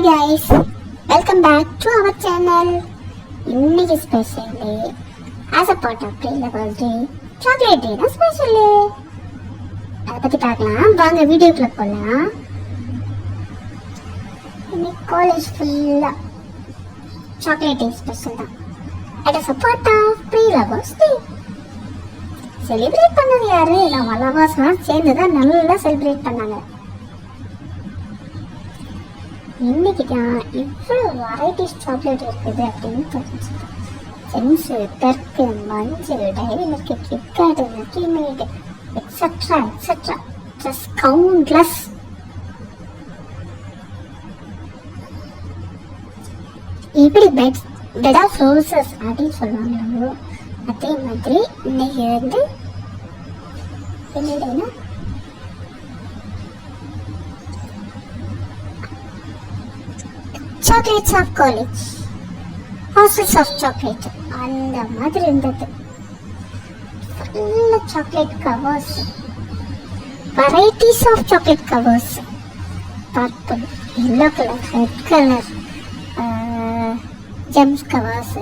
guys, welcome back to our channel. இன்னைக்கு special day. As a part of pre-lovers day, chocolate day தான் special day. அதை பத்தி பார்க்கலாம். வாங்க வீடியோக்குள்ள போலாம். இன்னைக்கு காலேஜ் ஃபுல்லா chocolate day ஸ்பெஷல் தான். It is a part of pre-lovers day. Celebrate பண்ணது யாரு? நம்ம லவர்ஸ் சேர்ந்து தான் நல்லா செலிப்ரேட் பண்ணாங்க. இன்னைக்கு தான் இவ்வளோ வெரைட்டிஸ் சாக்லேட் இருக்குது அப்படின்னு தெரிஞ்சுது. ஜெம்ஸு, பெர்க்கு, மஞ்சள், Dairy Milk, KitKat, milky made, extra extra, just countless. இப்படி பெட் ஆஃப் ரோசஸ் அப்படின்னு சொல்லுவாங்களோ அதே மாதிரி இன்னைக்கு வந்து என்னதுன்னா chocolates of college, houses of chocolate, அந்த மாதிரி இருந்தது. ஃபுல்லா chocolate covers, varieties of chocolate covers, purple, yellow colour, red colour, Gems covers,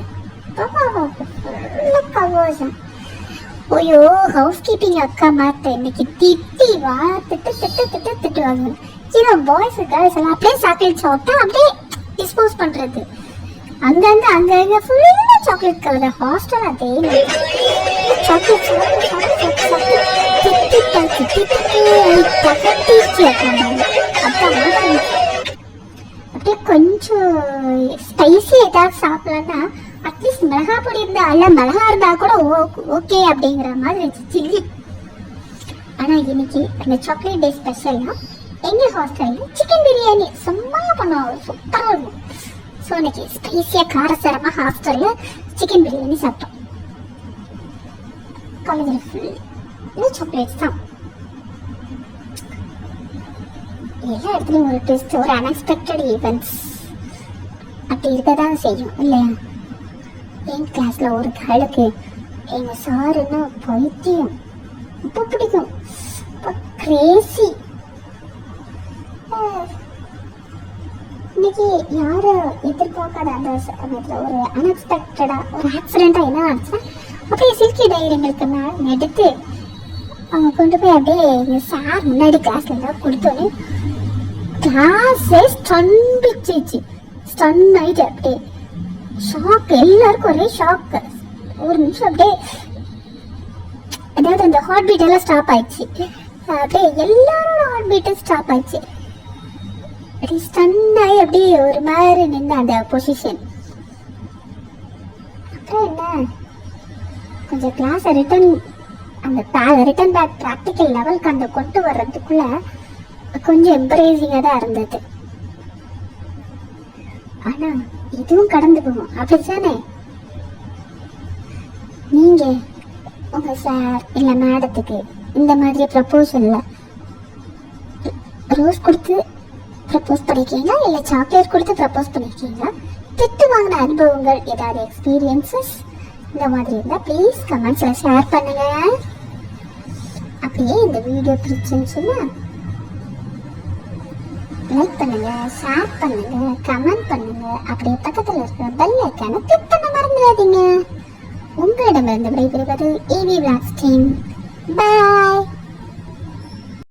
ஃபுல்லா கவர்ஸ். ஐயோ, ஹவுஸ் கீப்பிங் அக்கா மாத்த இன்னைக்கு திட்டி திட்டுவாங்க. ஏன்னா பாய்ஸ் கேர்ள்ஸ் எல்லாம் அப்படியே சாக்லேட் சாப்பிட்டா அப்படியே டிஸ்போஸ் பண்றது. அங்கங்க ஃபுல்லா சாக்லேட் கலர். ஹாஸ்டல் அதே சாக்லேட் அப்படியே கொஞ்சம் ஸ்பைசி ஏதாவது சாப்பிடலன்னா அட்லீஸ்ட் மிளகா பொடி இருந்தா இல்ல மிளகா இருந்தா கூட ஓகே அப்படிங்கிற மாதிரி சில்லி. ஆனா இன்னைக்கு அந்த சாக்லேட் டே ஸ்பெஷல்னா எங்க ஹாஸ்டல்ல சிக்கன் பிரியாணி செம்மையா பண்ணுவாங்க, சூப்பரா இருக்கும். ஸோ இன்னைக்கு ஸ்பைசியா காரசாரமா ஹாஸ்டல்ல சிக்கன் பிரியாணி சாப்பிட்டோம். காலேஜில் ஃபுல்லா சாக்லேட்ஸ் தான். எல்லா இடத்துலையும் ஒரு ட்விஸ்ட், ஒரு அன்எக்ஸ்பெக்டட் ஈவெண்ட்ஸ் அப்படி இருக்கதான் செய்யும் இல்லையா? என் கிளாஸ்ல ஒரு கேளுக்கு எங்க சாருன்னா பைத்தியம், ரொம்ப பிடிக்கும், கிரேசி. இன்னைக்கு யாரும் எதிர்பார்க்காத அந்த சமயத்தில் ஒரு அன்எக்ஸ்பெக்டடா ஒரு ஆக்சிடென்டா என்ன ஆச்சுன்னா அப்படியே சில்கி டைரிங்களுக்கு மேலே எடுத்து அவங்க கொண்டு போய் அப்படியே எங்க சார் முன்னாடி கிளாஸ்ல இருந்தால் கொடுத்தோன்னே கிளாஸே ஸ்டன்பிச்சிச்சு. ஸ்டன் ஆயிட்டு அப்படியே ஷாக், எல்லாருக்கும் ஒரே ஷாக். ஒரு நிமிஷம் அப்படியே அதாவது அந்த ஹார்ட் பீட் எல்லாம் ஸ்டாப் ஆயிடுச்சு. அப்படியே எல்லாரோட ஹார்ட் பீட்டும் ஸ்டாப் ஆயிடுச்சு. அப்படி ஸ்டன்னாகி அப்படியே ஒரு மாதிரி நின்று அந்த பொசிஷன். அப்புறம் என்ன, கொஞ்சம் கிளாஸை ரிட்டன் பேக் ப்ராக்டிக்கல் லெவலுக்கு அந்த கொண்டு வர்றதுக்குள்ள கொஞ்சம் எம்பரேசிங்காக தான் இருந்தது. ஆனா இதுவும் கடந்து போகும், அப்படித்தானே? நீங்க உங்க சார் இல்ல மேடத்துக்கு இந்த மாதிரி ப்ரப்போசல்ல ரோஸ் கொடுத்து ப்ரப்போஸ் பண்ணிருக்கீங்களா, இல்ல சாக்லேட் கொடுத்து ப்ரப்போஸ் பண்ணிருக்கீங்களா? திட்டு வாங்கின அனுபவங்கள், ஏதாவது எக்ஸ்பீரியன்சஸ் இந்த மாதிரி இருந்தா ப்ளீஸ் கமெண்ட்ஸ்ல ஷேர் பண்ணுங்க. அப்படியே இந்த வீடியோ பிடிச்சிருந்துச்சுன்னா லைக் பண்ணுங்க, ஷேர் பண்ணுங்க, கமெண்ட் பண்ணுங்க. அப்படியே பக்கத்துல இருக்கிற பெல் ஐகானை கிளிக் பண்ண மறந்துடாதீங்க. உங்களிடமிருந்து விடைபெறுவது AV Vlogs டீம். பாய்.